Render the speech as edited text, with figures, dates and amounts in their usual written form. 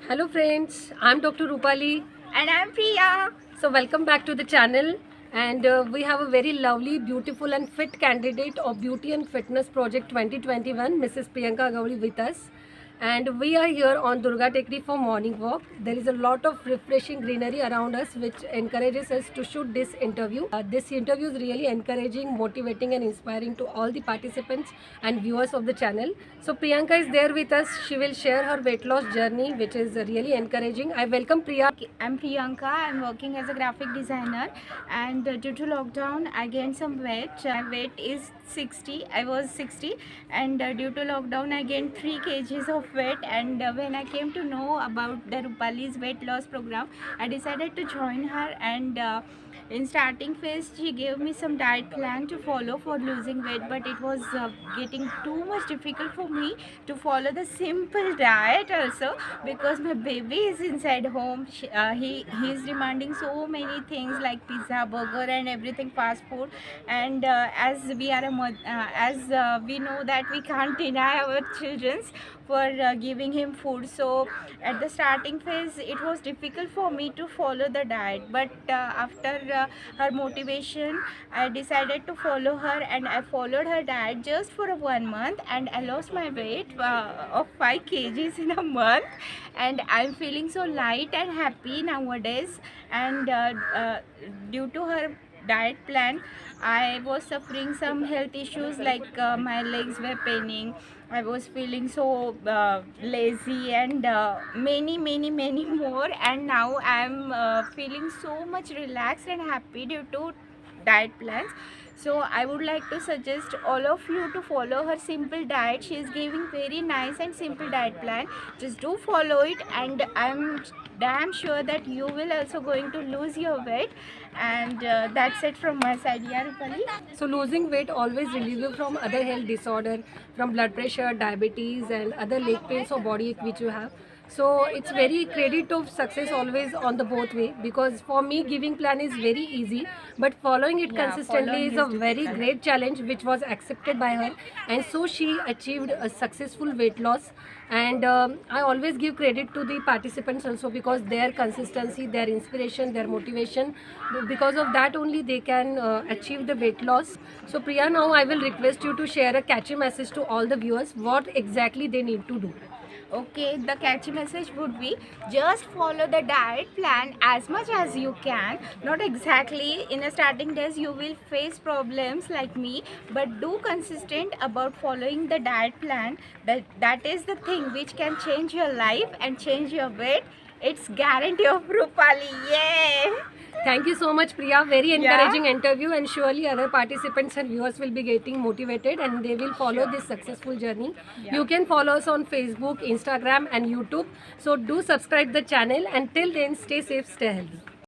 Hello friends, I'm Dr. Rupali. And I'm Priya. So welcome back to the channel, and we have a very lovely, beautiful and fit candidate of Beauty and Fitness Project 2021, Mrs. Priyanka Gauri with us. And we are here on Durga Tekri for morning walk. There is a lot of refreshing greenery around us which encourages us to shoot this interview. This interview is really encouraging, motivating and inspiring to all the participants and viewers of the channel. So Priyanka is there with us. She will share her weight loss journey which is really encouraging. I welcome Priya. I'm Priyanka. I'm working as a graphic designer, and due to lockdown, I gained some weight. My weight is 60. I was 60, and due to lockdown, I gained 3 kgs of weight. And when I came to know about the Rupali's weight loss program, I decided to join her. And in starting phase, she gave me some diet plan to follow for losing weight, but it was getting too much difficult for me to follow the simple diet also, because my baby is inside home. He is demanding so many things like pizza, burger and everything fast food. And as we are we know that we can't deny our children's for giving him food. So at the starting phase it was difficult for me to follow the diet, but after her motivation, I decided to follow her, and I followed her diet just for 1 month, and I lost my weight of 5 kgs in a month, and I'm feeling so light and happy nowadays. And due to her diet plan, I was suffering some health issues like my legs were paining. I was feeling so lazy, and many more. And now I'm feeling so much relaxed and happy due to diet plans. So I would like to suggest all of you to follow her simple diet. She is giving very nice and simple diet plan. Just do follow it, and I'm damn sure that you will also going to lose your weight. And that's it from my side. Yeah, Rupali? So losing weight always relieves you from other health disorder, from blood pressure, diabetes and other leg pains or body ache which you have. So it's very credit of success always on the both way, because for me giving plan is very easy, but following it Yeah, consistently following is a is very difficult. great challenge which was accepted by her, and so she achieved a successful weight loss. And I always give credit to the participants also, because their consistency, their inspiration, their motivation, because of that only they can achieve the weight loss. So Priya, now I will request you to share a catchy message to all the viewers what exactly they need to do. Okay, the catchy message would be just follow the diet plan as much as you can. Not exactly in the starting days you will face problems like me, but do consistent about following the diet plan. That is the thing which can change your life and change your weight. It's guarantee of Rupali. Yeah. Thank you so much, Priya. Very Yeah. encouraging interview, and surely other participants and viewers will be getting motivated and they will follow this successful journey. Yeah. You can follow us on Facebook, Instagram, and YouTube. So do subscribe the channel. And till then, stay safe, stay healthy.